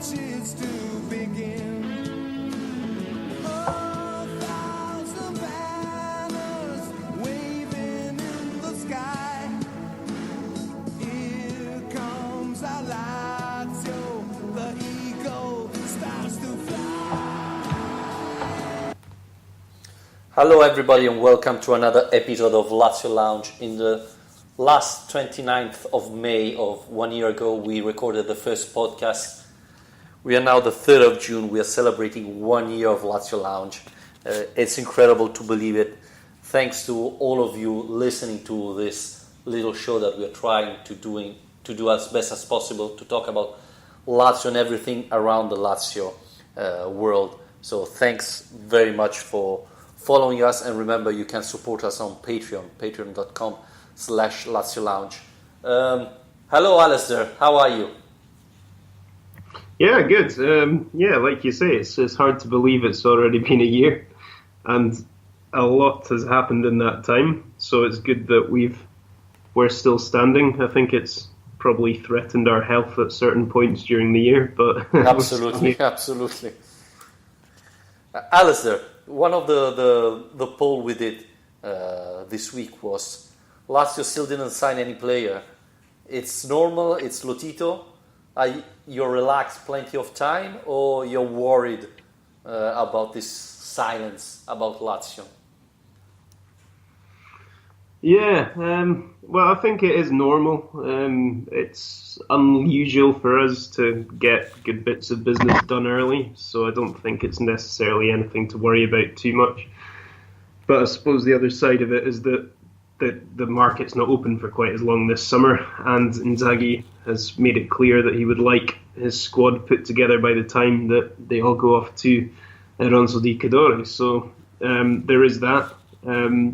matches to begin. A thousand banners waving in the sky. Here comes our Lazio, the eagle starts to fly. Hello everybody and welcome to another episode of Lazio Lounge. In the last 29th of May of 1 year ago, we recorded the first podcast. We are now the 3rd of June. We are celebrating 1 year of Lazio Lounge. It's incredible to believe it. Thanks to all of you listening to this little show that we are trying to do as best as possible to talk about Lazio and everything around the Lazio world. So thanks very much for following us, and remember you can support us on Patreon, patreon.com/Lazio Lounge. Hello Alistair, how are you? Yeah, good. Like you say, it's hard to believe it's already been a year, and a lot has happened in that time. So it's good that we're still standing. I think it's probably threatened our health at certain points during the year, but absolutely. Alistair, one of the poll we did this week was Lazio still didn't sign any player. It's normal, it's Lotito. You're relaxed, plenty of time, or you're worried about this silence about Lazio? Yeah, well, I think it is normal. It's unusual for us to get good bits of business done early, so I don't think it's necessarily anything to worry about too much. But I suppose the other side of it is that the market's not open for quite as long this summer, and Inzaghi has made it clear that he would like his squad put together by the time that they all go off to Alonso di Cadore. So there is that.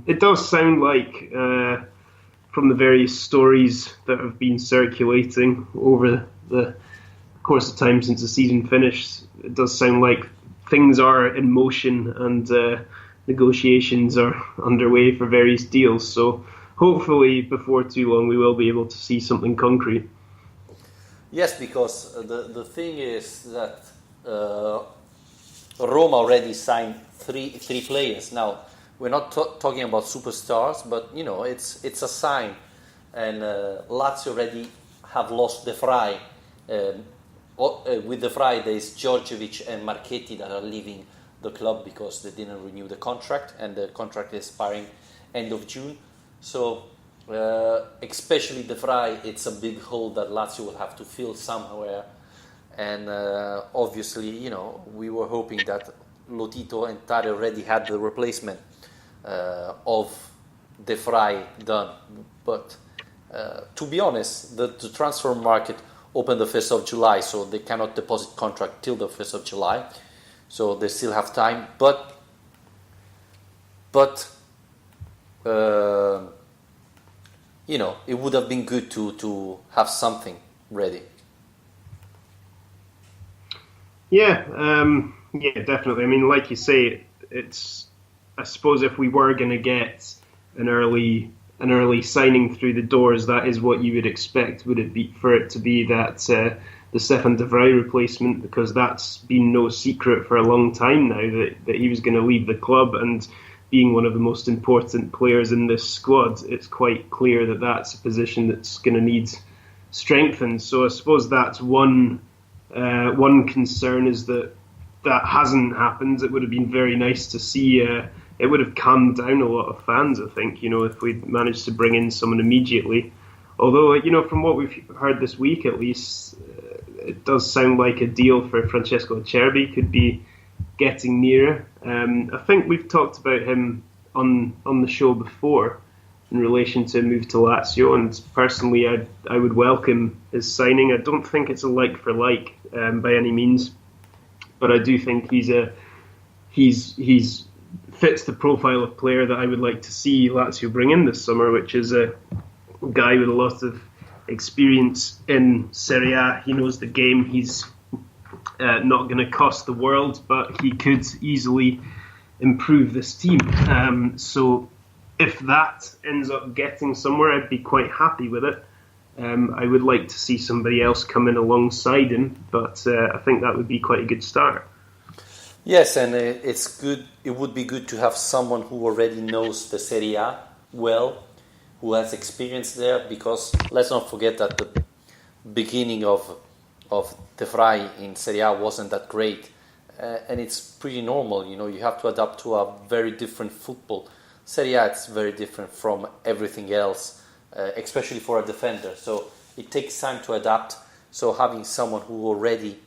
It does sound like, from the various stories that have been circulating over the course of time since the season finished, it does sound like things are in motion and negotiations are underway for various deals. So hopefully before too long we will be able to see something concrete. Yes, because the thing is that Roma already signed three players. Now, we're not talking about superstars, but it's a sign. And Lazio already have lost De Vrij. With De Vrij, there's Djordjevic and Marchetti that are leaving the club because they didn't renew the contract, and the contract is expiring end of June. So, especially De Vrij, it's a big hole that Lazio will have to fill somewhere. And obviously, we were hoping that Lotito and Tare already had the replacement of De Vrij done. But to be honest, the transfer market opened the 1st of July, so they cannot deposit contract till the 1st of July. So they still have time, but it would have been good to have something ready. Yeah, definitely. I mean, like you say, I suppose if we were going to get an early signing through the doors, that is what you would expect. Would it be for it to be that the Stefan de Vrij replacement? Because that's been no secret for a long time now that he was going to leave the club, and being one of the most important players in this squad, it's quite clear that that's a position that's going to need strengthened. So I suppose that's one concern, is that hasn't happened. It would have been very nice to see. It would have calmed down a lot of fans, I think, if we'd managed to bring in someone immediately. Although, from what we've heard this week at least, it does sound like a deal for Francesco Acerbi could be getting nearer. I think we've talked about him on the show before in relation to a move to Lazio, and personally I would welcome his signing. I don't think it's a like for like by any means, but I do think he's fits the profile of player that I would like to see Lazio bring in this summer, which is a guy with a lot of experience in Serie A. He knows the game. He's not going to cost the world, but he could easily improve this team. So if that ends up getting somewhere, I'd be quite happy with it. I would like to see somebody else come in alongside him, but I think that would be quite a good start. Yes, and it's good. It would be good to have someone who already knows the Serie A well, who has experience there. Because let's not forget that the beginning of De Vrij in Serie A wasn't that great, and it's pretty normal. You have to adapt to a very different football. Serie A is very different from everything else, especially for a defender. So it takes time to adapt. So having someone who already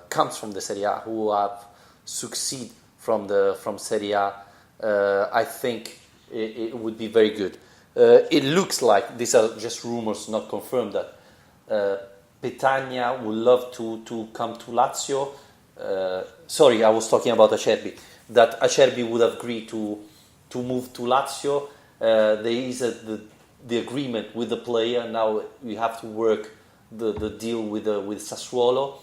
comes from the Serie A, who have succeed from Serie A, I think it would be very good. It looks like, these are just rumors, not confirmed, that Petagna would love to come to Lazio. Sorry, I was talking about Acerbi. That Acerbi would agree to move to Lazio. There is the agreement with the player. Now we have to work the deal with Sassuolo.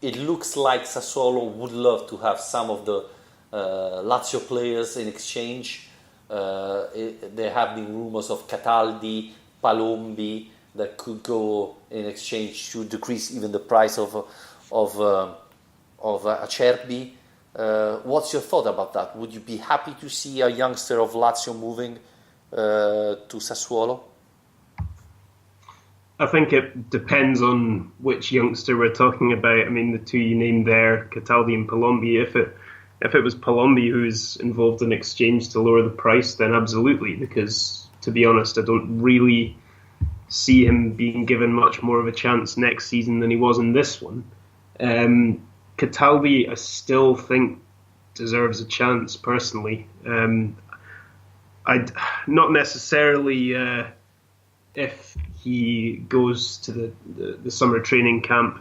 It looks like Sassuolo would love to have some of the Lazio players in exchange. There have been rumors of Cataldi, Palombi that could go in exchange to decrease even the price of Acerbi. What's your thought about that? Would you be happy to see a youngster of Lazio moving to Sassuolo? I think it depends on which youngster we're talking about. I mean, the two you named there, Cataldi and Palombi, if it was Palombi who's involved in exchange to lower the price, then absolutely, because to be honest, I don't really see him being given much more of a chance next season than he was in this one. Cataldi, I still think, deserves a chance personally. I'd not necessarily if he goes to the summer training camp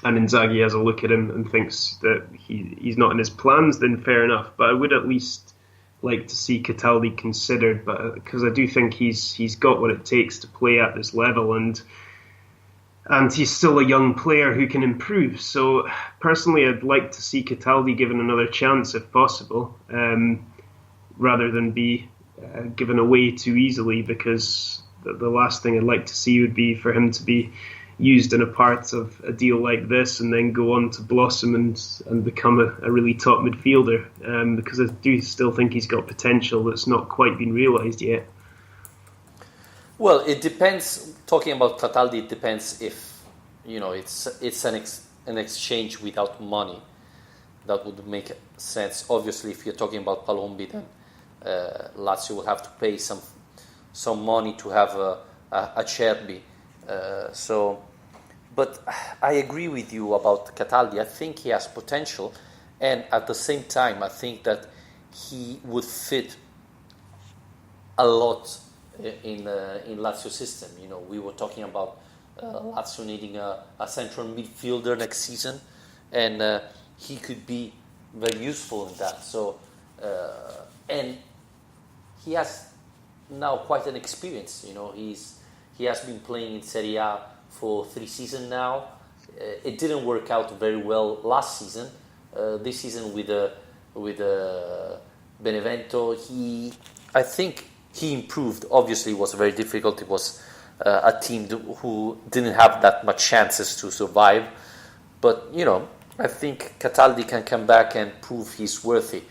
and Inzaghi has a look at him and thinks that he's not in his plans, then fair enough. But I would at least like to see Cataldi considered, but because I do think he's got what it takes to play at this level, and he's still a young player who can improve. So personally, I'd like to see Cataldi given another chance if possible, rather than be given away too easily, because the last thing I'd like to see would be for him to be used in a part of a deal like this and then go on to blossom and become a really top midfielder, because I do still think he's got potential that's not quite been realised yet. Well, it depends. Talking about Cataldi, it depends if it's an exchange without money. That would make sense. Obviously, if you're talking about Palombi, then Lazio will have to pay some money to have a Acerbi. But I agree with you about Cataldi. I think he has potential, and at the same time, I think that he would fit a lot in Lazio system. We were talking about Lazio needing a central midfielder next season, and he could be very useful in that. So, and he has now quite an experience. He has been playing in Serie A for 3 seasons now. It didn't work out very well last season. This season with Benevento, I think he improved. Obviously, it was very difficult. It was a team who didn't have that much chances to survive. But I think Cataldi can come back and prove he's worthy.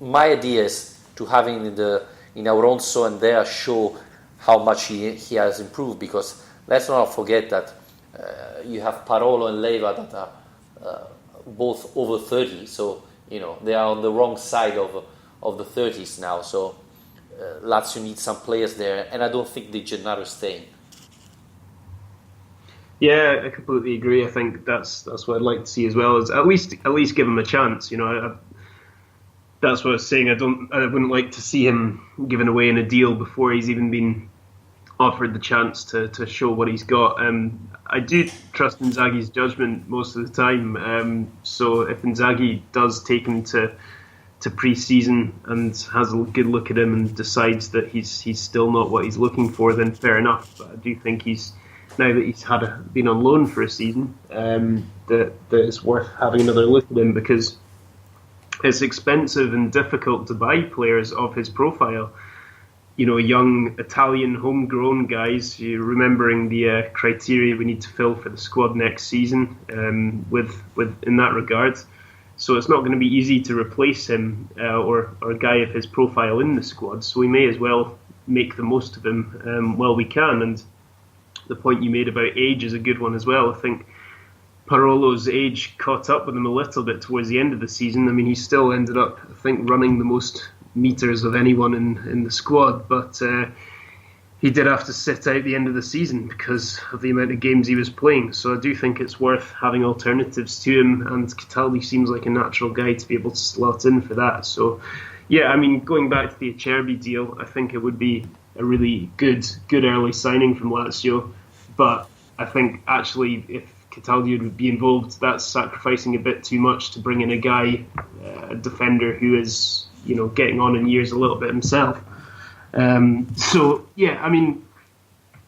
My idea is to have him in Auronzo and there show how much he has improved, because let's not forget that you have Parolo and Leva that are both over 30, so they are on the wrong side of the 30s now. So Lazio needs some players there, and I don't think De Gennaro is staying. Yeah, I completely agree. I think that's what I'd like to see as well. Is at least give him a chance. That's what I was saying. I wouldn't like to see him given away in a deal before he's even been offered the chance to show what he's got. I do trust Inzaghi's judgment most of the time. So if Inzaghi does take him to pre-season and has a good look at him and decides that he's still not what he's looking for, then fair enough. But I do think now that he's been on loan for a season, that it's worth having another look at him, because it's expensive and difficult to buy players of his profile. young Italian homegrown guys. You're remembering the criteria we need to fill for the squad next season with in that regard. So it's not going to be easy to replace him or a guy of his profile in the squad. So we may as well make the most of him while we can. And the point you made about age is a good one as well. I think Parolo's age caught up with him a little bit towards the end of the season. I mean, he still ended up, I think, running the most meters of anyone in the squad, but he did have to sit out the end of the season because of the amount of games he was playing. So I do think it's worth having alternatives to him, and Cataldi seems like a natural guy to be able to slot in for that. So yeah, I mean, going back to the Acerbi deal, I think it would be a really good early signing from Lazio, but I think actually if Cataldi would be involved, that's sacrificing a bit too much to bring in a guy, a defender who is getting on in years a little bit himself. So yeah, I mean,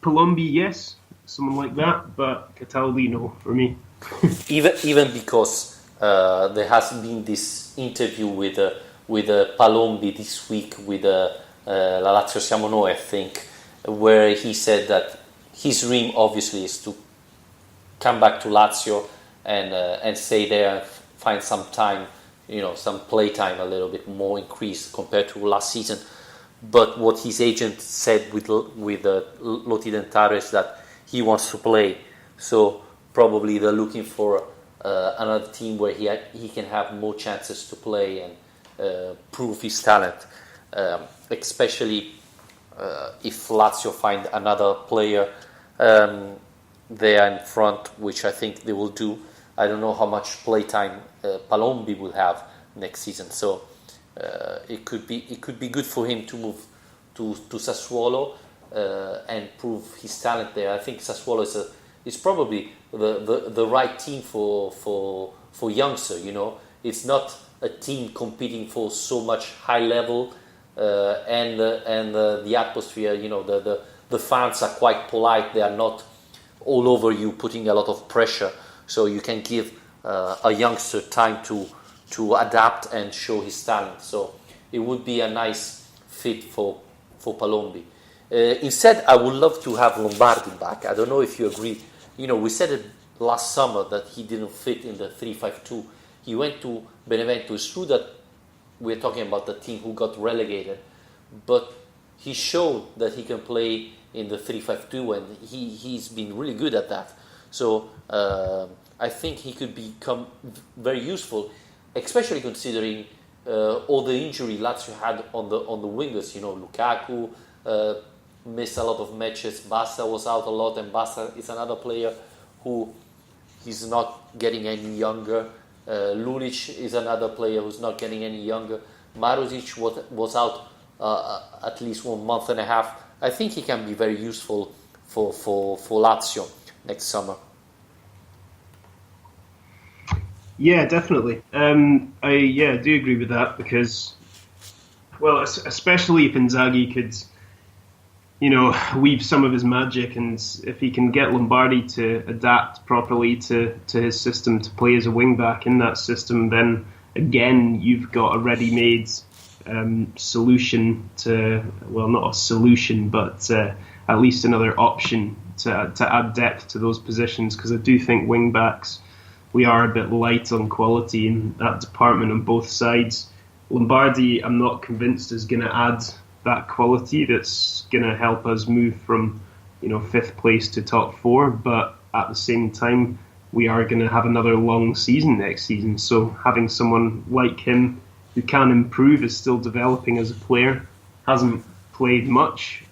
Palombi, yes, someone like that, but Cataldi, no, for me. even because there has been this interview with Palombi this week with La Lazio Siamo Noi, I think, where he said that his dream obviously is to come back to Lazio and stay there and find some time, some play time a little bit more increased compared to last season. But what his agent said with Loti Dentaro is that he wants to play. So probably they're looking for another team where he can have more chances to play and prove his talent, especially if Lazio find another player there in front, which I think they will do. I don't know how much playtime Palombi will have next season, so it could be good for him to move to Sassuolo and prove his talent there. I think Sassuolo is probably the right team for youngster. It's not a team competing for so much high level and the atmosphere. The fans are quite polite. They are not all over you, putting a lot of pressure. So you can give a youngster time to adapt and show his talent. So it would be a nice fit for Palombi. Instead, I would love to have Lombardi back. I don't know if you agree. We said it last summer that he didn't fit in the 3-5-2. He went to Benevento. It's true that we're talking about the team who got relegated, but he showed that he can play in the 3-5-2, and he's been really good at that. So I think he could become very useful, especially considering all the injury Lazio had on the wingers. Lukaku missed a lot of matches. Basta was out a lot, and Basta is another player who is not getting any younger. Lulic is another player who's not getting any younger. Maruzic was out at least 1 month and a half. I think he can be very useful for Lazio next summer. Yeah, definitely. I do agree with that because, well, especially if Inzaghi could, weave some of his magic, and if he can get Lombardi to adapt properly to his system to play as a wing back in that system, then again you've got a ready-made solution to, well, not a solution, but at least another option to add depth to those positions, because I do think wing backs, we are a bit light on quality in that department on both sides. Lombardi, I'm not convinced, is going to add that quality that's going to help us move from 5th place to top 4, but at the same time we are going to have another long season next season, so having someone like him who can improve, is still developing as a player, hasn't played much,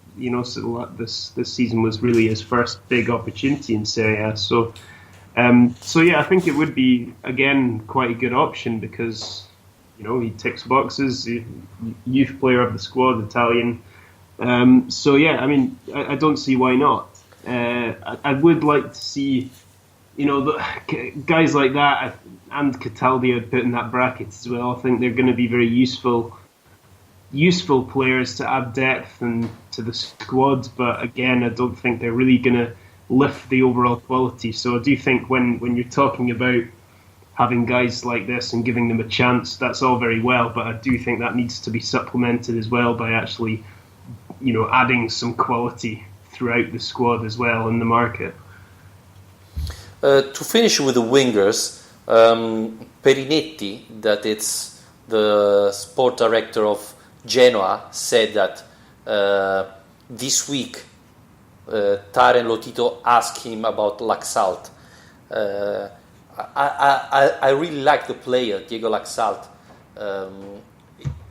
so this season was really his first big opportunity in Serie A. So yeah, I think it would be, again, quite a good option because, he ticks boxes, youth player of the squad, Italian. So yeah, I mean, I don't see why not. I would like to see, guys like that, and Cataldi I'd put in that bracket as well. I think they're going to be very useful players to add depth and to the squad, but again, I don't think they're really going to lift the overall quality. So I do think when you're talking about having guys like this and giving them a chance, that's all very well, but I do think that needs to be supplemented as well by actually adding some quality throughout the squad as well in the market. To finish with the wingers, Perinetti, that it's the sport director of Genoa, said that this week Tare and Lotito asked him about Laxalt. I really like the player, Diego Laxalt.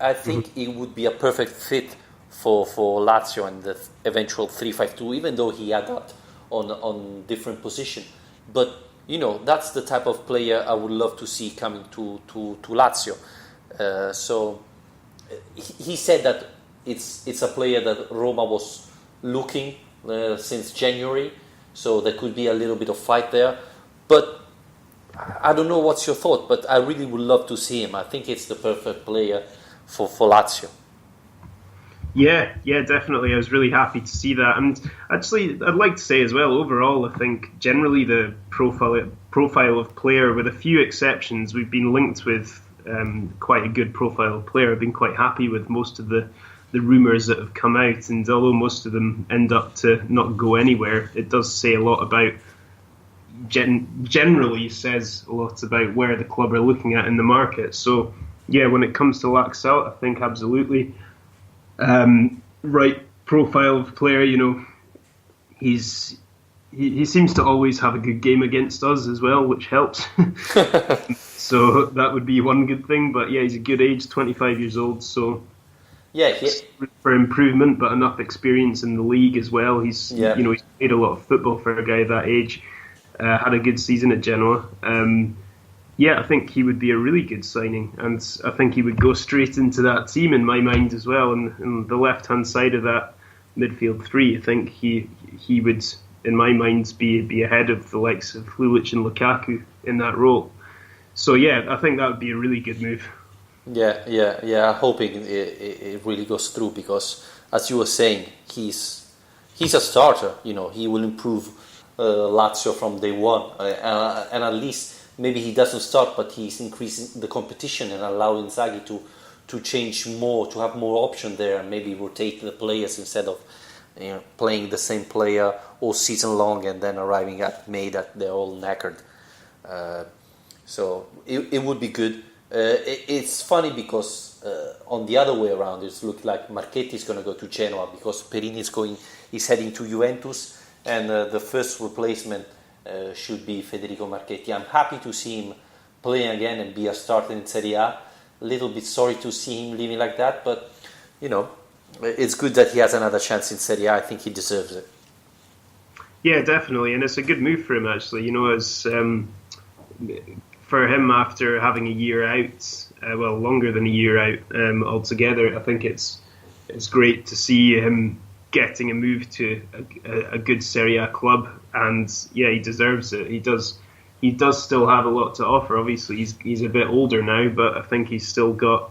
I think he would be a perfect fit for Lazio and the eventual 3-5-2, even though he had that on different position. But that's the type of player I would love to see coming to Lazio. So he said that it's a player that Roma was looking since January, so there could be a little bit of fight there. But I don't know what's your thought, but I really would love to see him. I think it's the perfect player for Lazio. Yeah, definitely. I was really happy to see that. And actually, I'd like to say as well, overall, I think generally the profile of player, with a few exceptions, we've been linked with quite a good profile of player. I've been quite happy with most of the rumours that have come out. And although most of them end up to not go anywhere, it does say a lot about, generally says a lot about where the club are looking at in the market. So, yeah, when it comes to Laxalt, I think absolutely. Right profile of player, he seems to always have a good game against us as well, which helps. So that would be one good thing. But yeah, he's a good age, 25 years old. So yeah, for improvement, but enough experience in the league as well. He's he's played a lot of football for a guy that age. Had a good season at Genoa. I think he would be a really good signing, and I think he would go straight into that team in my mind as well. And the left-hand side of that midfield three, I think he would, in my mind, be ahead of the likes of Lulic and Lukaku in that role. So yeah, I think that would be a really good move. Yeah. I'm hoping it really goes through, because, as you were saying, he's a starter. He will improve Lazio from day one, and at least. Maybe he doesn't start, but he's increasing the competition and allowing Inzaghi to change more, to have more option there, and maybe rotate the players instead of playing the same player all season long and then arriving at May that they're all knackered. So it would be good. It's funny because on the other way around, it looks like Marchetti is going to go to Genoa because Perini is heading to Juventus, and the first replacement should be Federico Marchetti. I'm happy to see him playing again and be a starter in Serie A. A little bit sorry to see him leaving like that, but it's good that he has another chance in Serie A. I think he deserves it. Yeah, definitely, and it's a good move for him actually. As for him after having a year out, longer than a year out altogether, I think it's great to see him getting a move to a good Serie A club, and yeah, he deserves it. He does still have a lot to offer. Obviously, he's a bit older now, but I think he's still got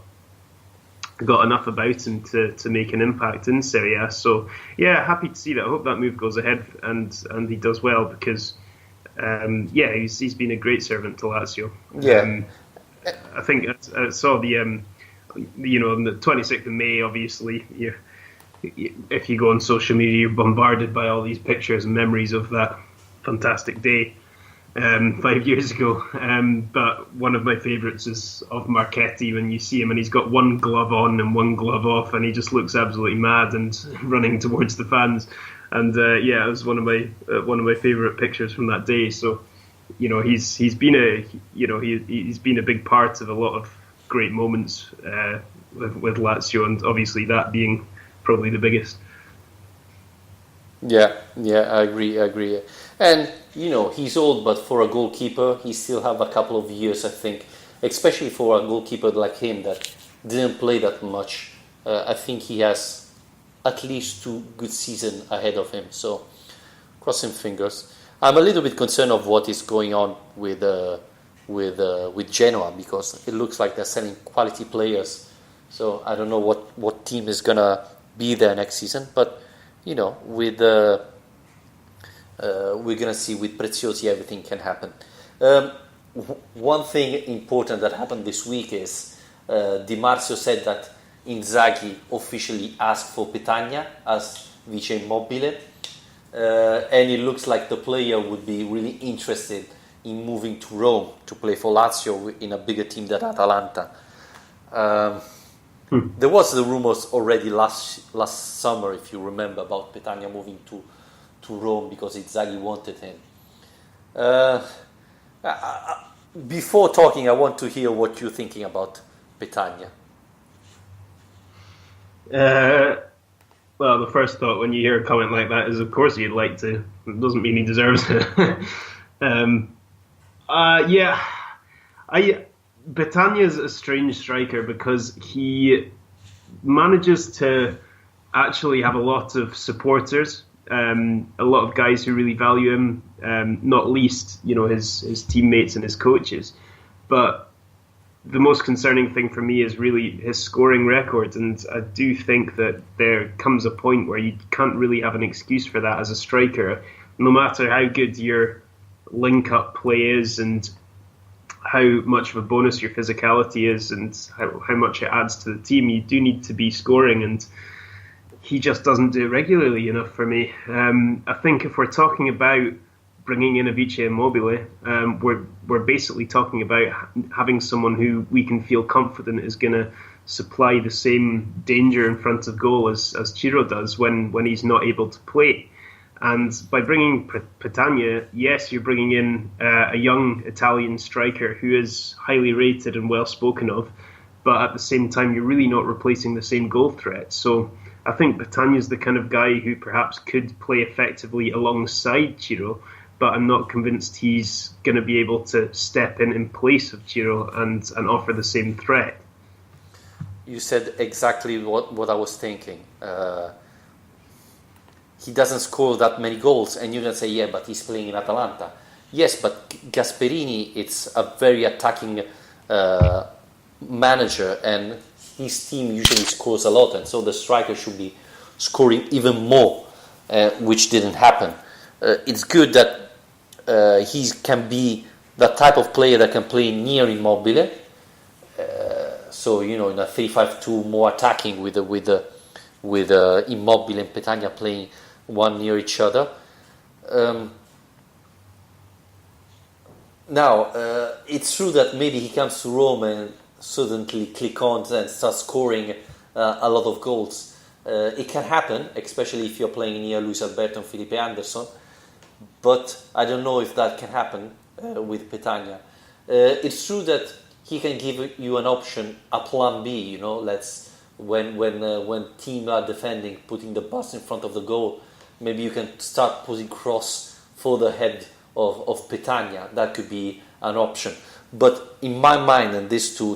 enough about him to make an impact in Serie A. So yeah, happy to see that. I hope that move goes ahead and he does well, because he's been a great servant to Lazio. Yeah, I think I saw the on the 26th of May. Obviously, if you go on social media, you're bombarded by all these pictures and memories of that fantastic day 5 years ago. But one of my favourites is of Marchetti, when you see him and he's got one glove on and one glove off, and he just looks absolutely mad and running towards the fans. And it was one of my favourite pictures from that day. So he's been a big part of a lot of great moments with Lazio, and obviously that being probably the biggest. Yeah, I agree. And he's old, but for a goalkeeper, he still have a couple of years, I think, especially for a goalkeeper like him that didn't play that much. I think he has at least 2 good seasons ahead of him. So, crossing fingers. I'm a little bit concerned of what is going on with Genoa, because it looks like they're selling quality players. So I don't know what team is gonna be there next season, but with we're gonna see with Preziosi everything can happen. One thing important that happened this week is Di Marzio said that Inzaghi officially asked for Petagna as vice immobile, and it looks like the player would be really interested in moving to Rome to play for Lazio in a bigger team than Atalanta. There was the rumors already last summer, if you remember, about Petagna moving to Rome because Inzaghi wanted him. Before talking, I want to hear what you're thinking about Petagna. Well, the first thought when you hear a comment like that is, of course, you'd like to. It doesn't mean he deserves it. Petagna's a strange striker because he manages to actually have a lot of supporters, a lot of guys who really value him, not least, his teammates and his coaches. But the most concerning thing for me is really his scoring record, and I do think that there comes a point where you can't really have an excuse for that as a striker, no matter how good your link-up play is and how much of a bonus your physicality is and how much it adds to the team. You do need to be scoring, and he just doesn't do it regularly enough for me. I think if we're talking about bringing in a vice immobile, we're basically talking about having someone who we can feel confident is going to supply the same danger in front of goal as Ciro does when he's not able to play. And by bringing Petagna, yes, you're bringing in a young Italian striker who is highly rated and well spoken of, but at the same time, you're really not replacing the same goal threat. So I think Petagna's the kind of guy who perhaps could play effectively alongside Ciro, but I'm not convinced he's going to be able to step in place of Ciro and offer the same threat. You said exactly what I was thinking. He doesn't score that many goals, and you're going to say, yeah, but he's playing in Atalanta. Yes, but Gasperini, it's a very attacking manager, and his team usually scores a lot, and so the striker should be scoring even more, which didn't happen. It's good that he can be the type of player that can play near Immobile. So in a 3-5-2, more attacking with Immobile and Petagna playing one near each other. Now, it's true that maybe he comes to Rome and suddenly click on and starts scoring a lot of goals. It can happen, especially if you're playing near Luis Alberto and Felipe Anderson. But I don't know if that can happen with Petagna. It's true that he can give you an option, a plan B. When teams are defending, putting the bus in front of the goal, maybe you can start putting cross for the head of Petagna. That could be an option. But in my mind, and this to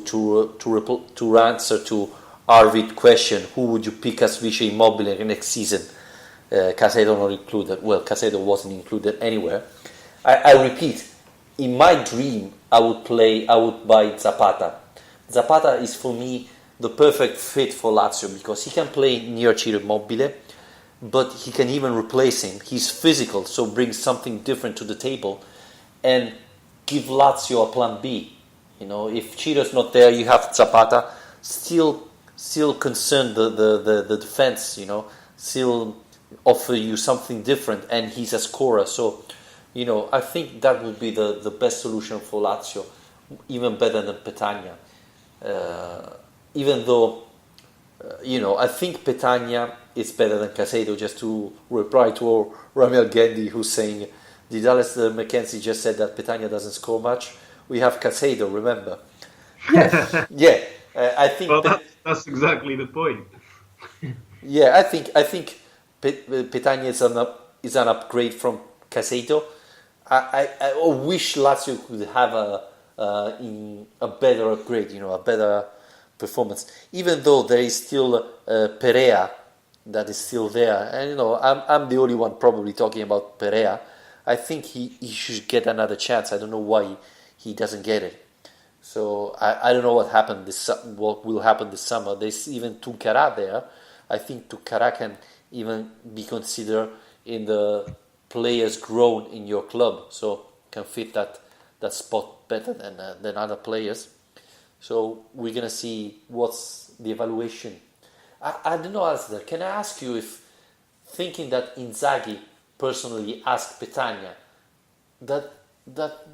answer to Arvid's question, who would you pick as vice immobile next season? Caicedo not included. Well, Caicedo wasn't included anywhere. I repeat, in my dream, I would buy Zapata. Zapata is for me the perfect fit for Lazio because he can play near Ciro Immobile, but he can even replace him. He's physical, so brings something different to the table, and give Lazio a plan B. If Ciro's not there, you have Zapata. Still concern the defense. Still offer you something different, and he's a scorer. So, I think that would be the best solution for Lazio, even better than Petagna. Even though, I think Petagna is better than Caicedo. Just to reply to Ramel Gendi, who's saying, did Alistair McKenzie just said that Petagna doesn't score much? We have Caicedo, remember? Yeah, yeah. I think. Well, that's exactly the point. Yeah, I think Petagna is an upgrade from Caicedo. I wish Lazio could have a better upgrade, a better performance. Even though there is still Perea that is still there, and I'm the only one probably talking about Perea. I think he should get another chance. I don't know why he doesn't get it. So I don't know what will happen this summer. There's even Tunkara there. I think Tunkara can even be considered in the players grown in your club, so can fit that spot better than other players. So we're gonna see what's the evaluation. I don't know, Asder, can I ask you if thinking that Inzaghi personally asked Petagna, that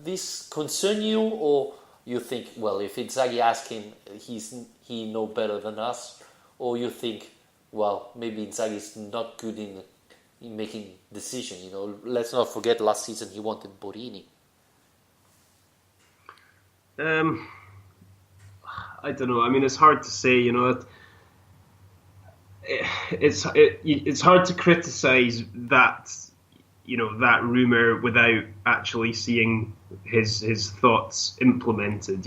this concern you, or you think, well, if Inzaghi asked him, he know better than us, or you think, well, maybe Inzaghi is not good in making decision. Let's not forget last season he wanted Borini. I don't know. I mean, it's hard to say. It's hard to criticize that. That rumor without actually seeing his thoughts implemented.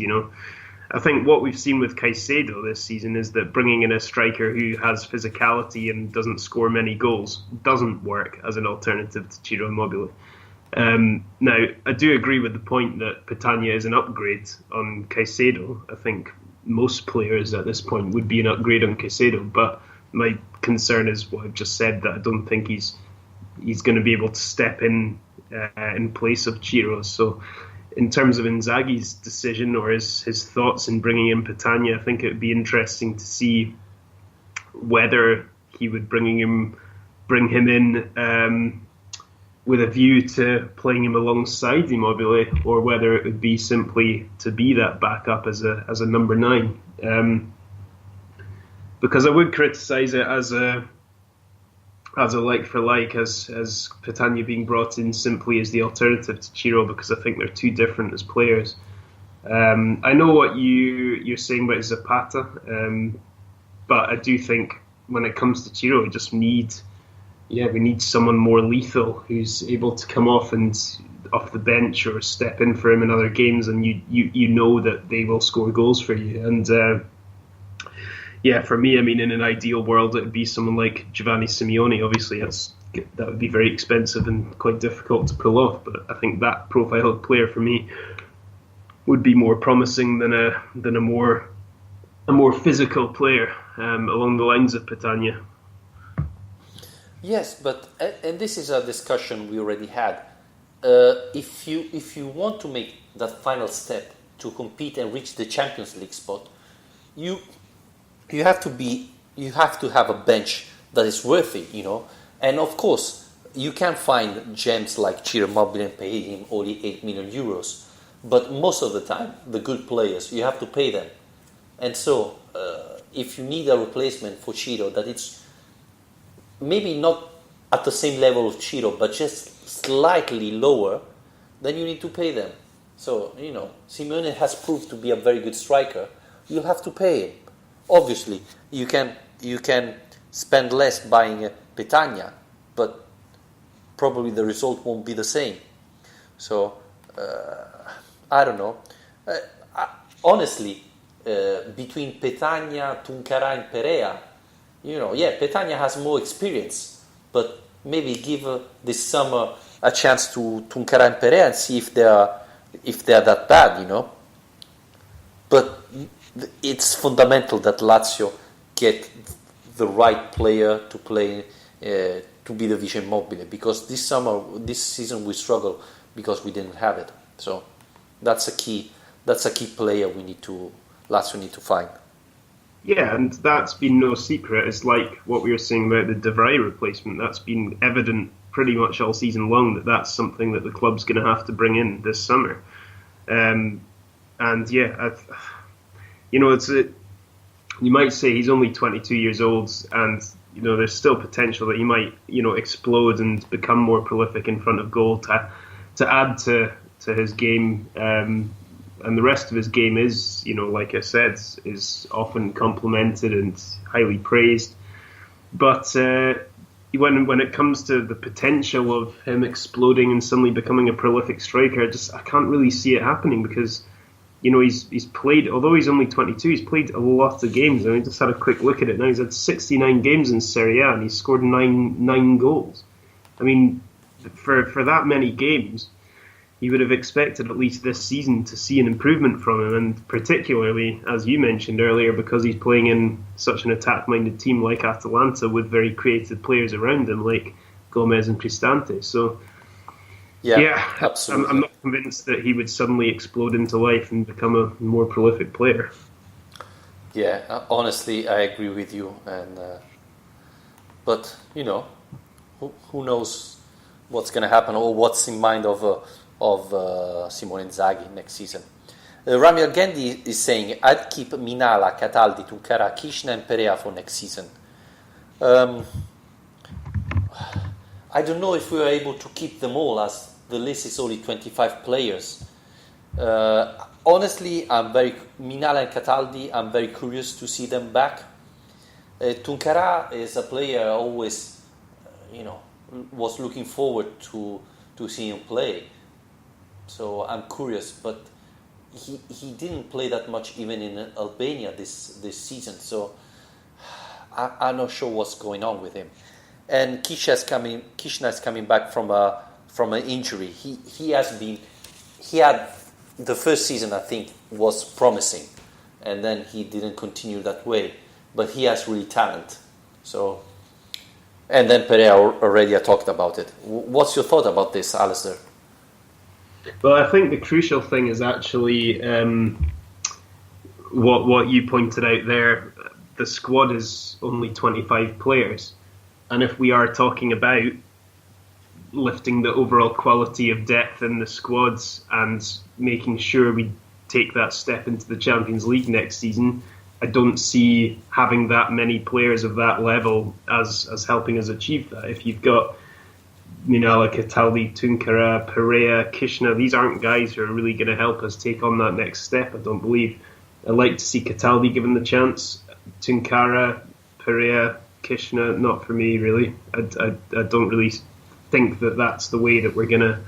I think what we've seen with Caicedo this season is that bringing in a striker who has physicality and doesn't score many goals doesn't work as an alternative to Ciro Immobile. Now, I do agree with the point that Petagna is an upgrade on Caicedo. I think most players at this point would be an upgrade on Caicedo, but my concern is what I've just said, that I don't think he's going to be able to step in place of Ciro. So in terms of Inzaghi's decision or his thoughts in bringing in Petagna, I think it would be interesting to see whether he would bring him in with a view to playing him alongside Immobile, or whether it would be simply to be that backup as a number 9. Because I would criticise it as a like for like, as Petagna being brought in simply as the alternative to Ciro, because I think they're too different as players. I know what you're saying about Zapata, but I do think when it comes to Ciro, we need someone more lethal who's able to come off the bench or step in for him in other games, and you know that they will score goals for you. And for me, I mean, in an ideal world, it would be someone like Giovanni Simeone. Obviously, that would be very expensive and quite difficult to pull off. But I think that profile of player for me would be more promising than a more physical player along the lines of Petagna. Yes, but and this is a discussion we already had. If you want to make that final step to compete and reach the Champions League spot, you have to have a bench that is worthy, And of course, you can find gems like Ciro Immobile and pay him only 8 million euros. But most of the time, the good players, you have to pay them. And so, if you need a replacement for Ciro that it's maybe not at the same level of Ciro, but just slightly lower, then you need to pay them. So, Simeone has proved to be a very good striker. You have to pay him. Obviously, you can spend less buying Petagna, but probably the result won't be the same. So, I don't know. Honestly, between Petagna, Tuncara and Perea, Petagna has more experience, but maybe give this summer a chance to Tuncara and Perea and see if they are that bad, But it's fundamental that Lazio get the right player to play to be the Vice Immobile, because this season we struggle because we didn't have it. So that's a key player Lazio need to find. Yeah, and that's been no secret. It's like what we were saying about the De Vrij replacement. That's been evident pretty much all season long that's something that the club's going to have to bring in this summer. You might say he's only 22 years old, and there's still potential that he might explode and become more prolific in front of goal to add to his game. And the rest of his game is, like I said, is often complimented and highly praised. But when it comes to the potential of him exploding and suddenly becoming a prolific striker, I can't really see it happening, because he's played, although he's only 22, he's played a lot of games. I mean, just had a quick look at it now. He's had 69 games in Serie A and he's scored nine goals. I mean, for that many games, you would have expected at least this season to see an improvement from him, and particularly, as you mentioned earlier, because he's playing in such an attack-minded team like Atalanta with very creative players around him like Gomez and Cristante. So, yeah, absolutely. I'm not convinced that he would suddenly explode into life and become a more prolific player. Yeah, honestly, I agree with you. And but who knows what's going to happen or what's in mind of Simone Inzaghi next season. Rami Argendi is saying, I'd keep Minala, Cataldi, Tunkara, Kishna and Perea for next season. I don't know if we are able to keep them all, as the list is only 25 players. Honestly, Minala and Cataldi, I'm very curious to see them back. Tunkara is a player I always, was looking forward to see him play. So I'm curious, but he didn't play that much even in Albania this season. So I'm not sure what's going on with him. And Kishna is coming back from an injury. He had the first season, I think, was promising, and then he didn't continue that way. But he has really talent. So, and then Perea already I talked about it. What's your thought about this, Alistair? Well, I think the crucial thing is actually what you pointed out there. The squad is only 25 players, and if we are talking about lifting the overall quality of depth in the squads and making sure we take that step into the Champions League next season, I don't see having that many players of that level as helping us achieve that. If you've got Minala, Cataldi, Tunkara, Perea, Kishna, these aren't guys who are really going to help us take on that next step, I don't believe. I'd like to see Cataldi given the chance. Tunkara, Perea, Kishna, not for me really. I don't really think that that's the way that we're gonna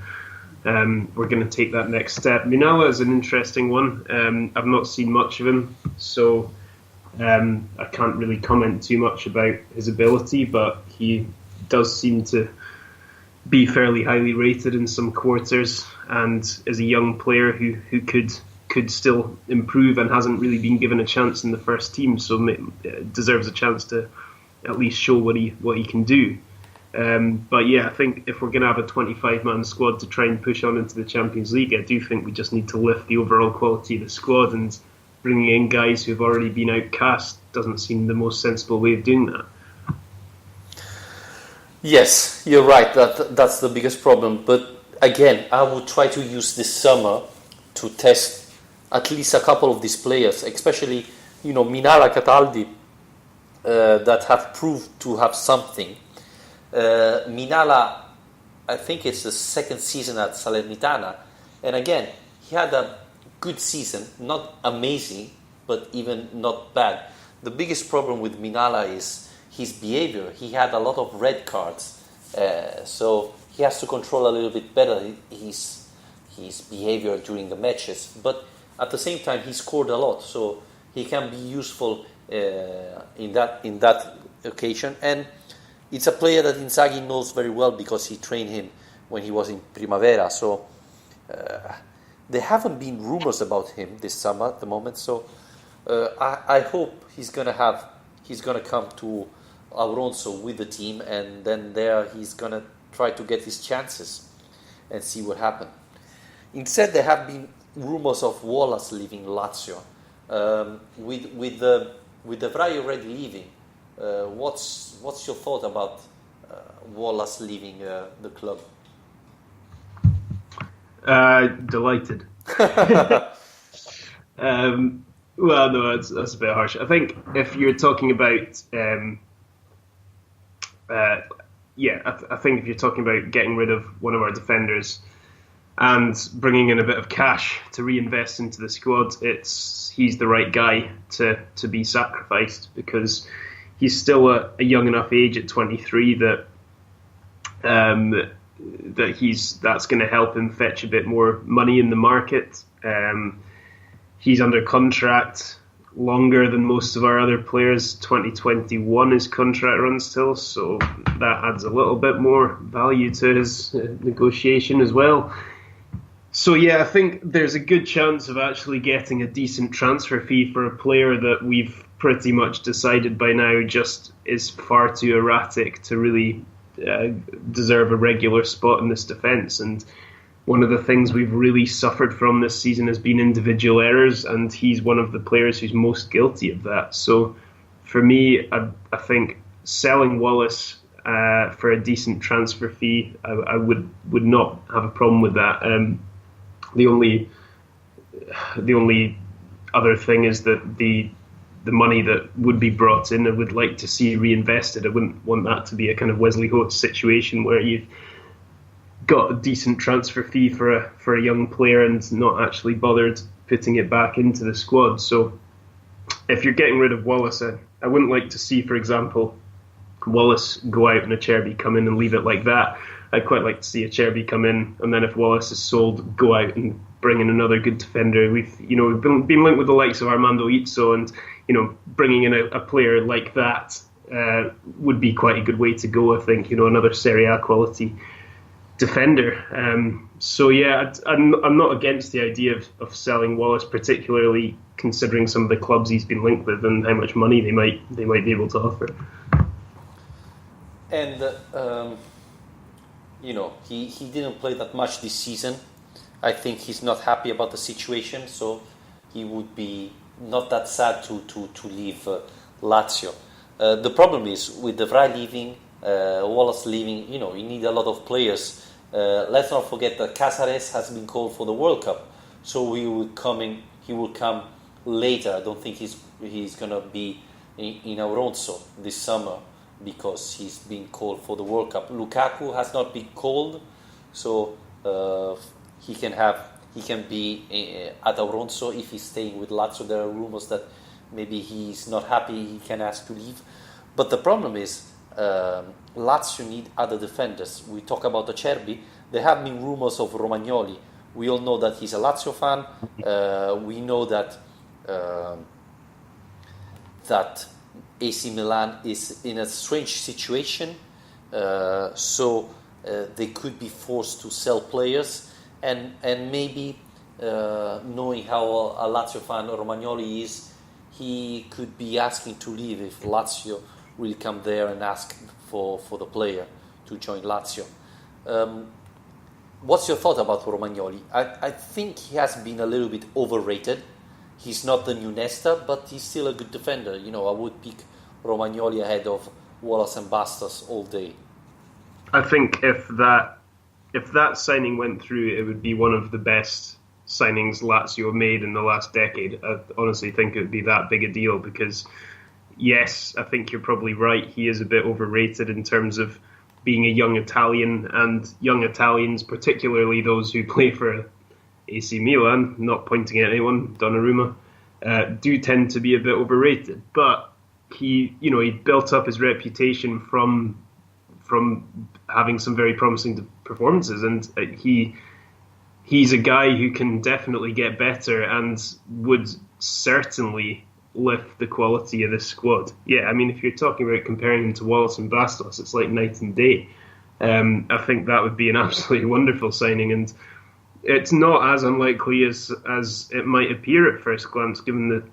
take that next step. Minala is an interesting one. I've not seen much of him, so I can't really comment too much about his ability, but he does seem to be fairly highly rated in some quarters, and is a young player who could still improve and hasn't really been given a chance in the first team, so deserves a chance to at least show what he can do. But yeah, I think if we're going to have a 25-man squad to try and push on into the Champions League, I do think we just need to lift the overall quality of the squad, and bringing in guys who've already been outcast doesn't seem the most sensible way of doing that. Yes, you're right. That's the biggest problem. But again, I would try to use this summer to test at least a couple of these players, especially Minala, Cataldi, that have proved to have something. Minala, I think it's the second season at Salernitana, and again, he had a good season, not amazing, but even not bad. The biggest problem with Minala is his behavior. He had a lot of red cards, so he has to control a little bit better his behavior during the matches. But at the same time, he scored a lot, so he can be useful in that occasion. And it's a player that Inzaghi knows very well because he trained him when he was in Primavera. So there haven't been rumors about him this summer at the moment. So I hope he's gonna come to Auronzo with the team, and then there he's gonna try to get his chances and see what happens. Instead, there have been rumors of Wallace leaving Lazio. With De Vrij already leaving, what's your thought about Wallace leaving the club? Delighted. Well, no, that's a bit harsh. I think if you're talking about, I think if you're talking about getting rid of one of our defenders and bringing in a bit of cash to reinvest into the squad, he's the right guy to be sacrificed, because he's still a young enough age at 23 that's going to help him fetch a bit more money in the market. He's under contract longer than most of our other players. 2021 his contract runs till, so that adds a little bit more value to his negotiation as well. So yeah, I think there's a good chance of actually getting a decent transfer fee for a player that we've pretty much decided by now just is far too erratic to really deserve a regular spot in this defence. And one of the things we've really suffered from this season has been individual errors, and he's one of the players who's most guilty of that. So for me, I think selling Wallace for a decent transfer fee, I would not have a problem with that. The only other thing is that the money that would be brought in, I would like to see reinvested. I wouldn't want that to be a kind of Wesley Holtz situation where you've got a decent transfer fee for a young player and not actually bothered putting it back into the squad. So if you're getting rid of Wallace, I wouldn't like to see, for example, Wallace go out and Acerbi come in and leave it like that. I'd quite like to see Acerbi come in, and then if Wallace is sold, go out and bring in another good defender. We've been linked with the likes of Armando Izzo, and bringing in a player like that would be quite a good way to go. I think another Serie A quality defender. So yeah, I'm not against the idea of selling Wallace, particularly considering some of the clubs he's been linked with and how much money they might be able to offer. And he didn't play that much this season. I think he's not happy about the situation, so he would be not that sad to leave Lazio. The problem is with De Vrij leaving, Wallace leaving. You need a lot of players. Let's not forget that Cáceres has been called for the World Cup, so he will come later. I don't think he's gonna be in Auronzo this summer because he's been called for the World Cup. Lukaku has not been called, so he can be at Auronzo if he's staying with Lazio. There are rumors that maybe he's not happy, he can ask to leave. But the problem is Lazio need other defenders. We talk about Acerbi. There have been rumors of Romagnoli. We all know that he's a Lazio fan. We know that AC Milan is in a strange situation, so they could be forced to sell players, and maybe knowing how a Lazio fan Romagnoli is, he could be asking to leave if Lazio will come there and ask for the player to join Lazio. What's your thought about Romagnoli? I think he has been a little bit overrated. He's not the new Nesta, but he's still a good defender. I would pick Romagnoli ahead of Wallace and Bastos all day. I think if that signing went through, it would be one of the best signings Lazio made in the last decade. I honestly think it would be that big a deal because, yes, I think you're probably right. He is a bit overrated in terms of being a young Italian, and young Italians, particularly those who play for AC Milan, not pointing at anyone, Donnarumma, do tend to be a bit overrated. But he built up his reputation from having some very promising performances, and he's a guy who can definitely get better and would certainly lift the quality of this squad. Yeah, I mean, if you're talking about comparing him to Wallace and Bastos, it's like night and day. I think that would be an absolutely wonderful signing, and it's not as unlikely as it might appear at first glance, given the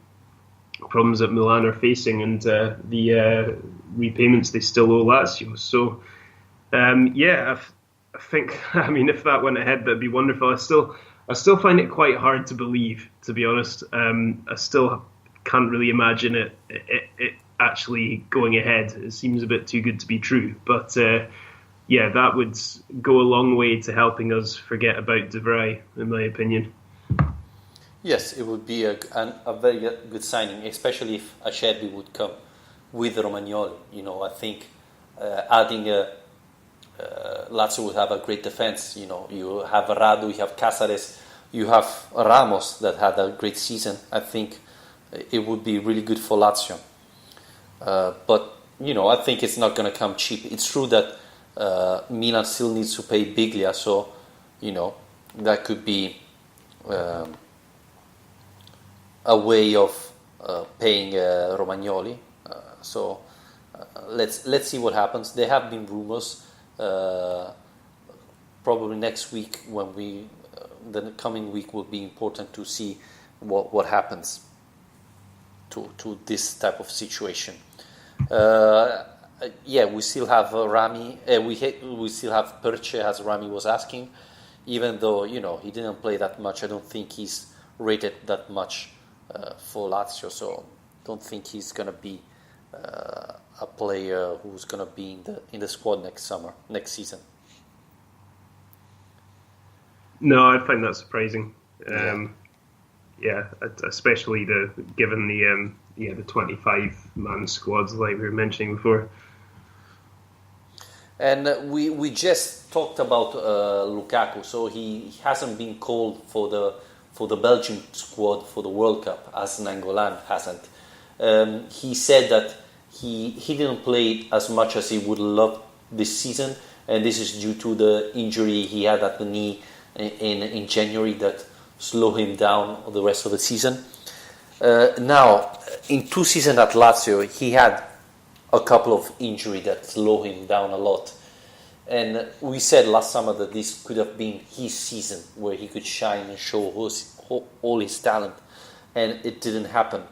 problems that Milan are facing and the repayments they still owe Lazio. So, I think, I mean, if that went ahead, that'd be wonderful. I still find it quite hard to believe, to be honest. I still can't really imagine it actually going ahead. It seems a bit too good to be true. But that would go a long way to helping us forget about De Vrij, in my opinion. Yes, it would be a very good signing, especially if Acerbi would come with Romagnoli. I think adding Lazio would have a great defense. You have Radu, you have Cáceres, you have Ramos that had a great season. I think it would be really good for Lazio. But I think it's not going to come cheap. It's true that Milan still needs to pay Biglia, so that could be a way of paying Romagnoli. So let's see what happens. There have been rumors. Probably next week, the coming week will be important to see what happens to this type of situation. We still have Rami. We still have Perche, as Rami was asking. even though he didn't play that much. I don't think he's rated that much for Lazio, so don't think he's gonna be a player who's gonna be in the squad next season. No, I find that surprising. Especially given the 25-man squads like we were mentioning before. And we just talked about Lukaku, so he hasn't been called for the Belgian squad for the World Cup, as Nangolan hasn't. He said that he didn't play as much as he would love this season, and this is due to the injury he had at the knee in January that slowed him down the rest of the season. Now, in 2 seasons at Lazio, he had a couple of injuries that slowed him down a lot. And we said last summer that this could have been his season where he could shine and show all his talent, and it didn't happen.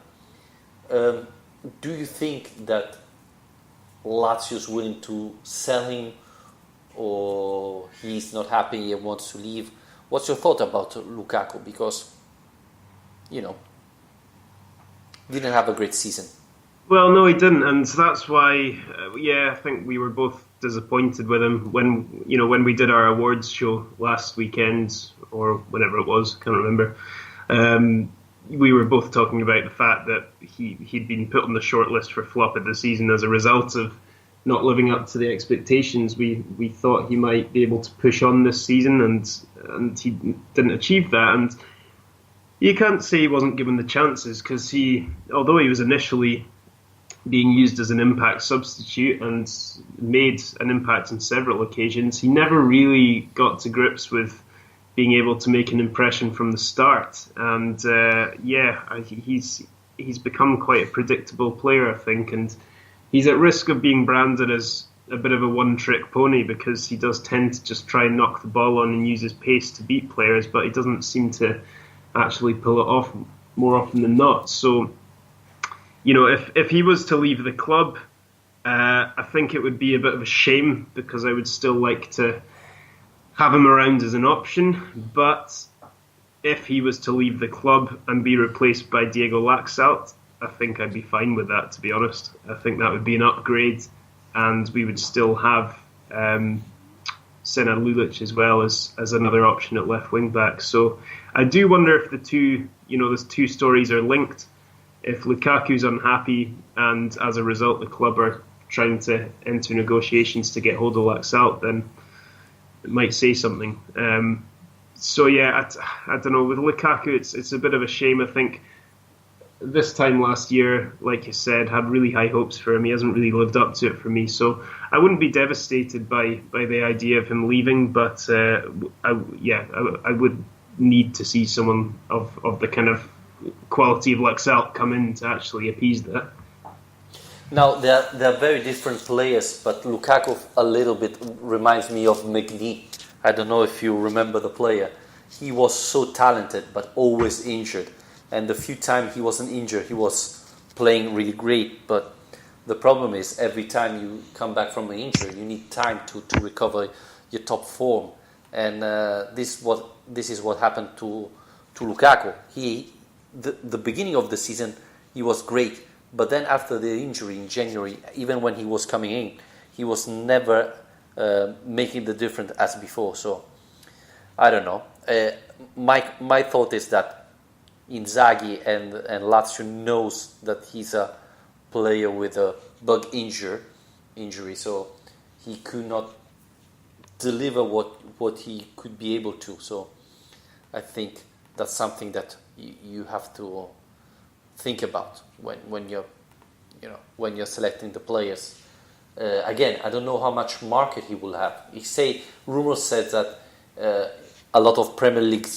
Do you think that Lazio is willing to sell him, or he's not happy and wants to leave? What's your thought about Lukaku? Because, didn't have a great season. Well, no, he didn't, and that's why, I think we were both disappointed with him when we did our awards show last weekend, or whenever it was, can't remember. We were both talking about the fact that he'd been put on the shortlist for flop of the season as a result of not living up to the expectations. We thought he might be able to push on this season, and he didn't achieve that. And you can't say he wasn't given the chances, because although he was initially being used as an impact substitute and made an impact on several occasions, he never really got to grips with being able to make an impression from the start. And he's become quite a predictable player, I think, and he's at risk of being branded as a bit of a one-trick pony, because he does tend to just try and knock the ball on and use his pace to beat players, but he doesn't seem to actually pull it off more often than not. So, if he was to leave the club, I think it would be a bit of a shame, because I would still like to have him around as an option. But if he was to leave the club and be replaced by Diego Laxalt, I think I'd be fine with that, to be honest. I think that would be an upgrade, and we would still have Senad Lulic as well as another option at left wing back. So I do wonder if those two stories are linked. If Lukaku's unhappy, and as a result the club are trying to enter negotiations to get hold of Laxalt, then it might say something. I don't know. With Lukaku, it's a bit of a shame. I think this time last year, like you said, had really high hopes for him. He hasn't really lived up to it for me. So I wouldn't be devastated by the idea of him leaving, but I would need to see someone of the kind of quality of Laxalt come in to actually appease that. Now, they're very different players, but Lukaku a little bit reminds me of McNee. I don't know if you remember the player. He was so talented, but always injured. And the few times he wasn't injured, he was playing really great. But the problem is, every time you come back from an injury, you need time to recover your top form. And this is what happened to Lukaku. The beginning of the season, he was great. But then after the injury in January, even when he was coming in, he was never making the difference as before. So, I don't know. My thought is that Inzaghi and Lazio knows that he's a player with a bug injury, so he could not deliver what he could be able to. So, I think that's something that you have to think about when you're selecting the players. Again, I don't know how much market he will have. Rumors said that a lot of Premier League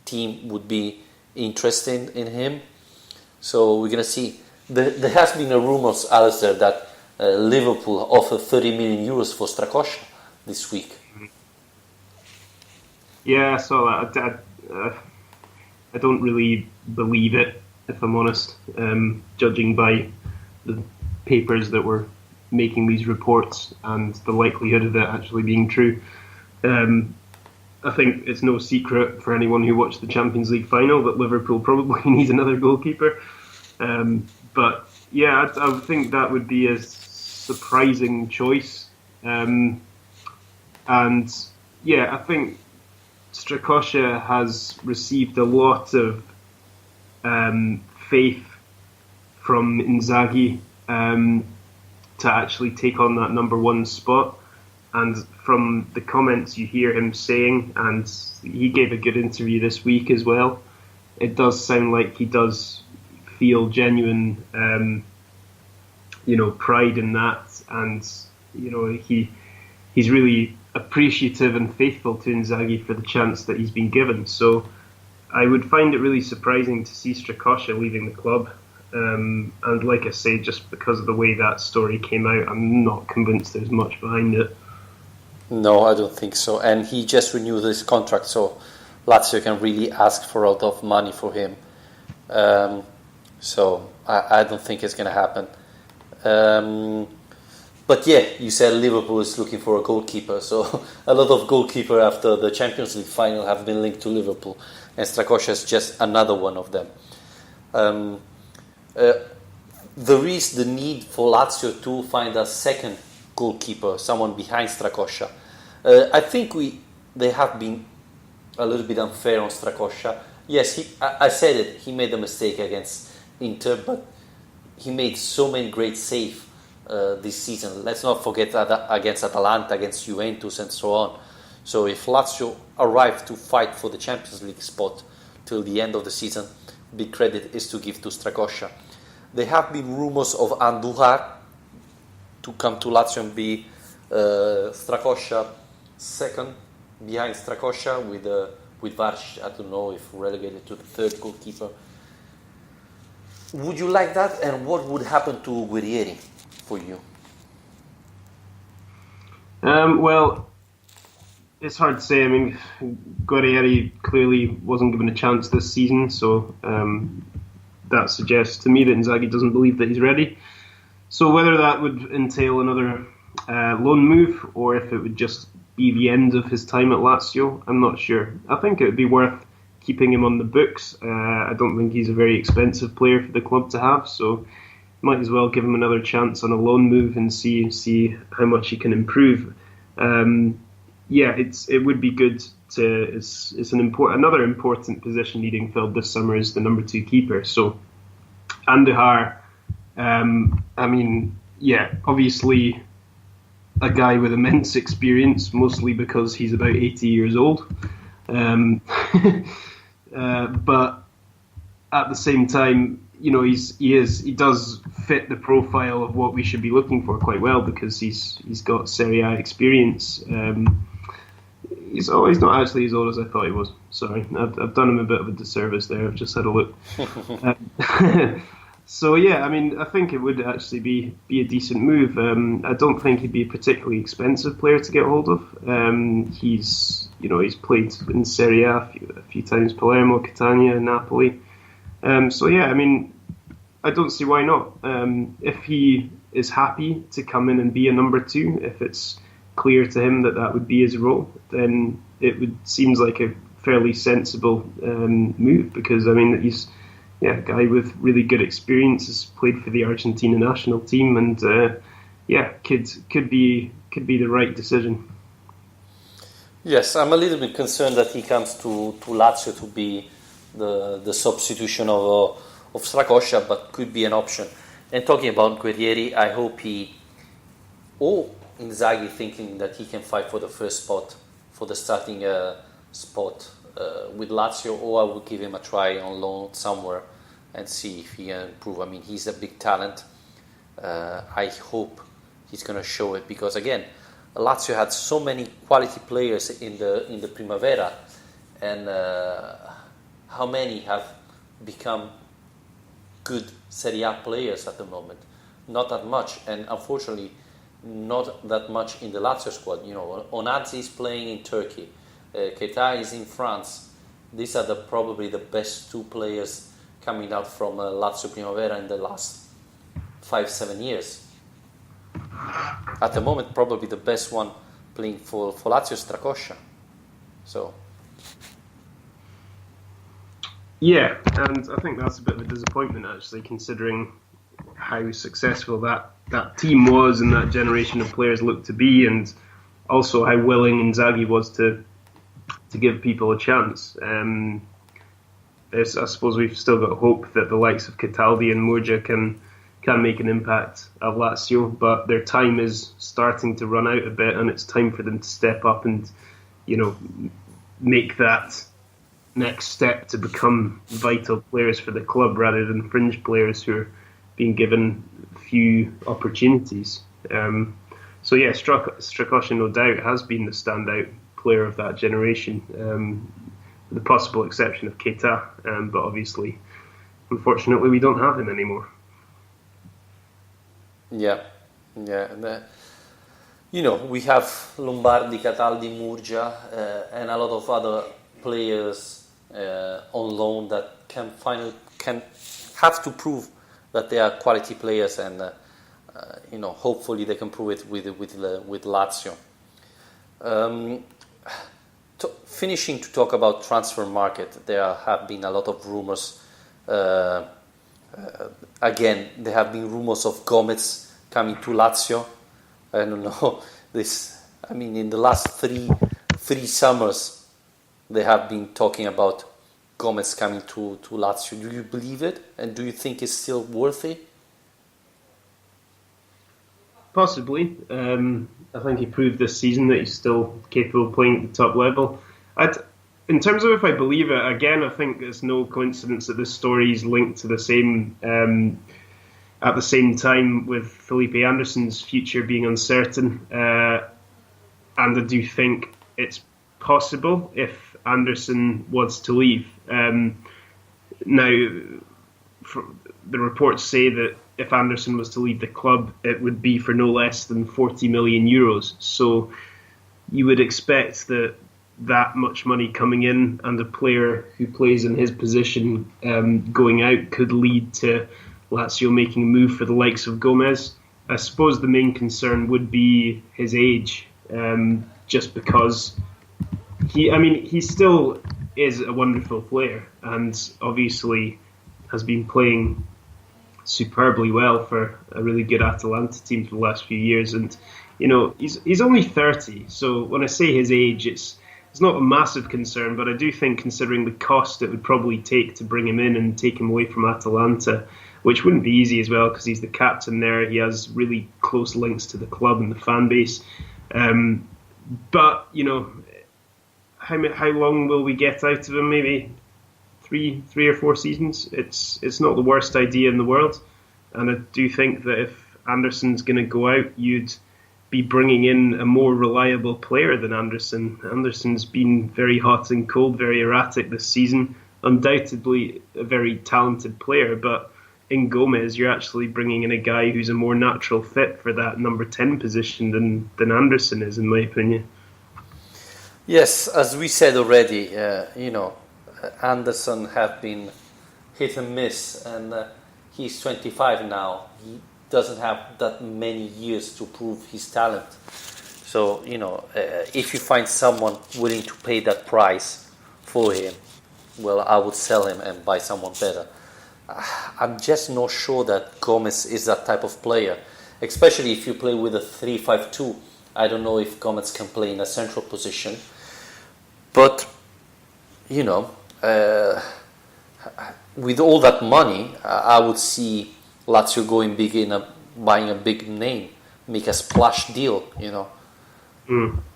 team would be interested in him. So we're gonna see. There has been a rumors, Alistair, that Liverpool offered 30 million euros for Strakosha this week. Yeah, I saw that. I don't really believe it, if I'm honest, judging by the papers that were making these reports and the likelihood of it actually being true. I think it's no secret for anyone who watched the Champions League final that Liverpool probably need another goalkeeper. But yeah, I think that would be a surprising choice. And yeah, I think Strakosha has received a lot of faith from Inzaghi to actually take on that number one spot. And from the comments you hear him saying, and he gave a good interview this week as well, it does sound like he does feel genuine, pride in that, and he's really appreciative and faithful to Inzaghi for the chance that he's been given. So I would find it really surprising to see Strakosha leaving the club. And like I say, just because of the way that story came out, I'm not convinced there's much behind it. No, I don't think so. And he just renewed his contract, so Lazio can really ask for a lot of money for him. So I don't think it's going to happen. But yeah, you said Liverpool is looking for a goalkeeper. So a lot of goalkeepers after the Champions League final have been linked to Liverpool. And Strakosha is just another one of them. There is the need for Lazio to find a second goalkeeper, someone behind Strakosha. I think they have been a little bit unfair on Strakosha. Yes, I said it, he made a mistake against Inter, but he made so many great saves this season. Let's not forget that against Atalanta, against Juventus and so on. So if Lazio arrive to fight for the Champions League spot till the end of the season, big credit is to give to Strakosha. There have been rumors of Andujar to come to Lazio and be Strakosha second behind Strakosha with Varsh, I don't know if relegated to the third goalkeeper. Would you like that? And what would happen to Guerrieri for you? Well, it's hard to say. I mean, Guerrieri clearly wasn't given a chance this season, so that suggests to me that Inzaghi doesn't believe that he's ready. So whether that would entail another loan move or if it would just be the end of his time at Lazio, I'm not sure. I think it would be worth keeping him on the books. I don't think he's a very expensive player for the club to have, so might as well give him another chance on a loan move and see how much he can improve. It would be good to. It's another important position needing filled this summer is the number 2 keeper. So Andujar, obviously a guy with immense experience, mostly because he's about 80 years old. But at the same time, he does fit the profile of what we should be looking for quite well because he's got Serie A experience. He's not actually as old as I thought he was. Sorry, I've done him a bit of a disservice there. I've just had a look. So yeah, I mean, I think it would actually be a decent move. I don't think he'd be a particularly expensive player to get hold of. He's played in Serie A a few times, Palermo, Catania, Napoli. So yeah, I mean, I don't see why not. If he is happy to come in and be a number 2, if it's clear to him that would be his role, then seems like a fairly sensible move because I mean he's a guy with really good experience, has played for the Argentina national team, and could be the right decision. Yes, I'm a little bit concerned that he comes to Lazio to be the substitution of Strakosha, but could be an option. And talking about Guerrieri, I hope Inzaghi thinking that he can fight for the first spot, for the starting spot with Lazio, or I will give him a try on loan somewhere and see if he can improve. I mean, he's a big talent. I hope he's going to show it because, again, Lazio had so many quality players in the Primavera, and how many have become good Serie A players at the moment? Not that much, and unfortunately, not that much in the Lazio squad. Onazzi is playing in Turkey, Keita is in France. These are probably the best 2 players coming out from Lazio Primavera in the last 5-7 years. At the moment, probably the best one playing for Lazio is Strakosha. So. Yeah, and I think that's a bit of a disappointment actually, considering how successful that team was and that generation of players looked to be, and also how willing Inzaghi was to give people a chance. I suppose we've still got hope that the likes of Cataldi and Murgia can make an impact at Lazio, but their time is starting to run out a bit, and it's time for them to step up and, make that next step to become vital players for the club rather than fringe players who are being given few opportunities. So yeah, Strakosha no doubt has been the standout player of that generation, with the possible exception of Keita, but obviously, unfortunately, we don't have him anymore. Yeah. And, we have Lombardi, Cataldi, Murgia, and a lot of other players on loan that can have to prove that they are quality players, and hopefully they can prove it with Lazio. Finishing to talk about transfer market, there have been a lot of rumors. Again, there have been rumors of Gomez coming to Lazio. I don't know this. I mean, in the last three summers, they have been talking about Gomez coming to Lazio. Do you believe it? And do you think it's still worthy? Possibly. I think he proved this season that he's still capable of playing at the top level. In terms of if I believe it, again, I think it's no coincidence that this story is linked to the same at the same time with Felipe Anderson's future being uncertain. And I do think it's possible if Anderson was to leave. Now, the reports say that if Anderson was to leave the club, it would be for no less than 40 million euros. So you would expect that much money coming in and a player who plays in his position going out could lead to Lazio making a move for the likes of Gomez. I suppose the main concern would be his age, just because he still is a wonderful player and obviously has been playing superbly well for a really good Atalanta team for the last few years, and he's only 30. So when I say his age, it's not a massive concern, but I do think considering the cost it would probably take to bring him in and take him away from Atalanta, which wouldn't be easy as well because he's the captain there. He has really close links to the club and the fan base. But how long will we get out of him? Maybe three or four seasons. It's not the worst idea in the world, and I do think that if Anderson's going to go out, you'd be bringing in a more reliable player than Anderson. Anderson's been very hot and cold, very erratic this season. Undoubtedly a very talented player, but in Gomez, you're actually bringing in a guy who's a more natural fit for that number 10 position than Anderson is, in my opinion. Yes, as we said already, Anderson have been hit and miss, and he's 25 now. He doesn't have that many years to prove his talent. So, if you find someone willing to pay that price for him, well, I would sell him and buy someone better. I'm just not sure that Gomez is that type of player, especially if you play with a 3-5-2. I don't know if Gomez can play in a central position, but with all that money, I would see Lazio going big buying a big name, make a splash deal,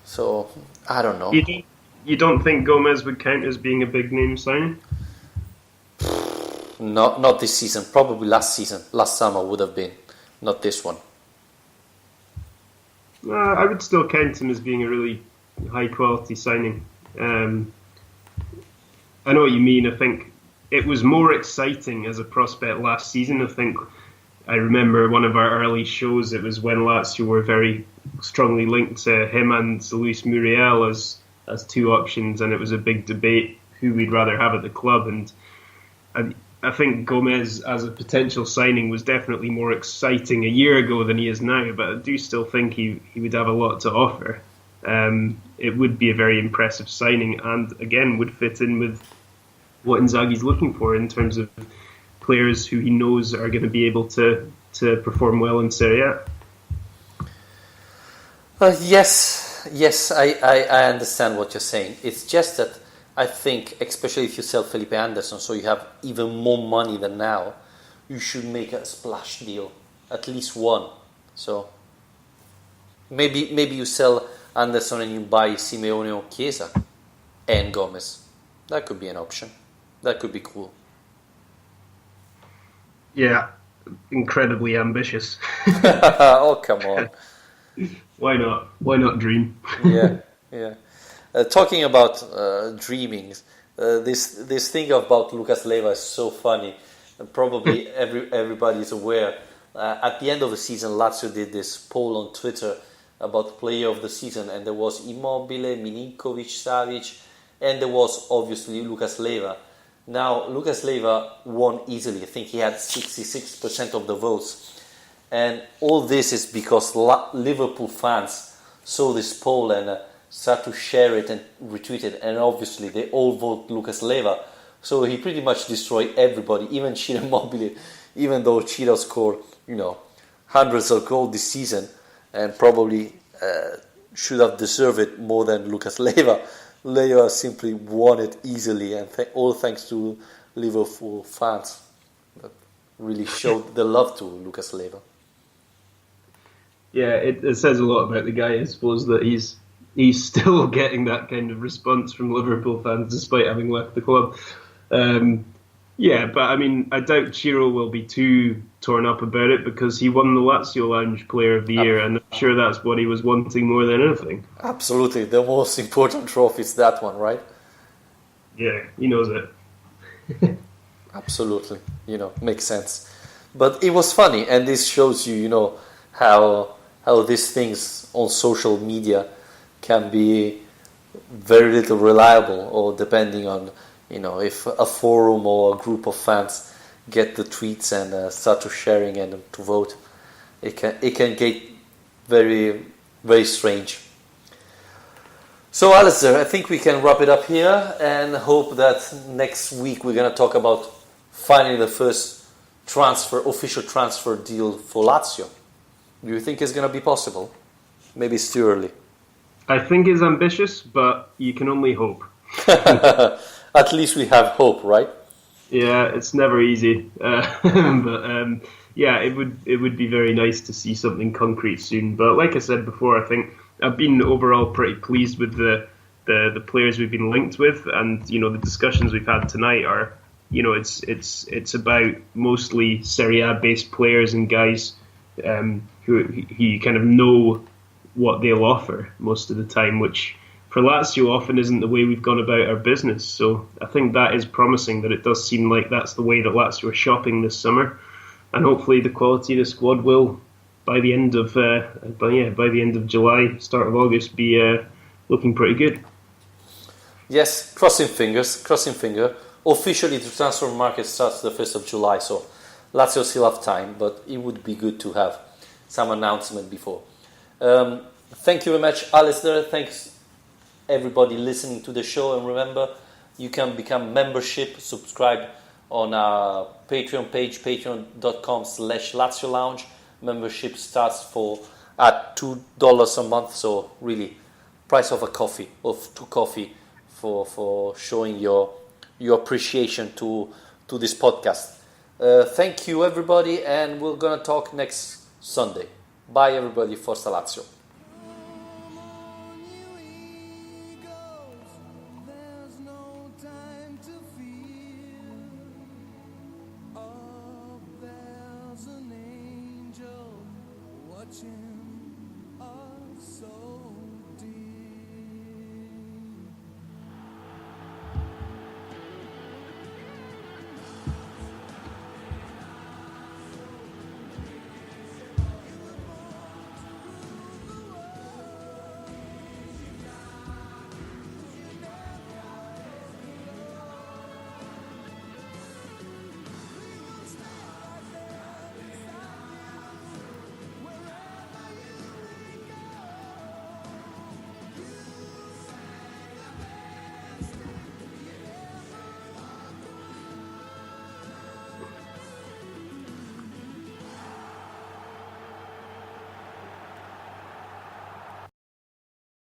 So I don't know. You don't think Gomez would count as being a big name signing? Not this season. Probably last season. Last summer would have been. Not this one. I would still count him as being a really high quality signing. I know what you mean. I think it was more exciting as a prospect last season. I remember one of our early shows, it was when Lazio were very strongly linked to him and Luis Muriel as two options, and it was a big debate who we'd rather have at the club. And I think Gomez as a potential signing was definitely more exciting a year ago than he is now, but I do still think he would have a lot to offer. it would be a very impressive signing, and again would fit in with what Inzaghi's looking for in terms of players who he knows are going to be able to perform well in Serie A. Yes, I understand what you're saying. It's just that I think, especially if you sell Felipe Anderson, so you have even more money than now, you should make a splash deal, at least one. So maybe you sell Anderson and you buy Simeone or Chiesa and Gomez. That could be an option. That could be cool. Yeah, incredibly ambitious. Oh, come on. Why not? Why not dream? Yeah. Talking about dreaming, this thing about Lucas Leiva is so funny. And probably everybody is aware. At the end of the season, Lazio did this poll on Twitter about player of the season, and there was Immobile, Milinkovic, Savic, and there was obviously Lucas Leiva. Now, Lucas Leiva won easily. I think he had 66% of the votes. And all this is because Liverpool fans saw this poll and started to share it and retweet it. And obviously, they all vote Lucas Leiva. So he pretty much destroyed everybody, even Ciro Immobile, even though Ciro scored, hundreds of goals this season and probably should have deserved it more than Lucas Leiva. Leiva simply won it easily, and all thanks to Liverpool fans that really showed the love to Lucas Leiva. Yeah, it says a lot about the guy, I suppose, that he's still getting that kind of response from Liverpool fans despite having left the club. Yeah, but I mean, I doubt Ciro will be too torn up about it because he won the Lazio Lounge Player of the Year, and I'm sure that's what he was wanting more than anything. Absolutely, the most important trophy is that one, right? Yeah, he knows it. Absolutely, makes sense. But it was funny, and this shows you, how these things on social media can be very little reliable, or depending on if a forum or a group of fans get the tweets and start to sharing and to vote, it can get very, very strange. So Alistair, I think we can wrap it up here and hope that next week we're going to talk about finally the first official transfer deal for Lazio. Do you think it's going to be possible? Maybe it's too early. I think it's ambitious, but you can only hope. At least we have hope, right? Yeah, it's never easy, but yeah, it would be very nice to see something concrete soon. But like I said before, I think I've been overall pretty pleased with the players we've been linked with, and the discussions we've had tonight are, it's about mostly Serie A based players and guys who you kind of know what they'll offer most of the time, which for Lazio often isn't the way we've gone about our business. So I think that is promising, that it does seem like that's the way that Lazio are shopping this summer, and hopefully the quality of the squad will, by the end of July, start of August, be looking pretty good. Yes, crossing finger. Officially, the transfer market starts the 1st of July, so Lazio still have time, but it would be good to have some announcement before. Thank you very much, Alistair. Thanks everybody listening to the show, and remember, you can become membership, subscribe on our Patreon page, patreon.com/Lazio Lounge. Membership starts at $2 a month, so really price of two coffee for showing your appreciation to this podcast. Thank you everybody, and we're gonna talk next Sunday. Bye everybody, Forza Lazio. Watching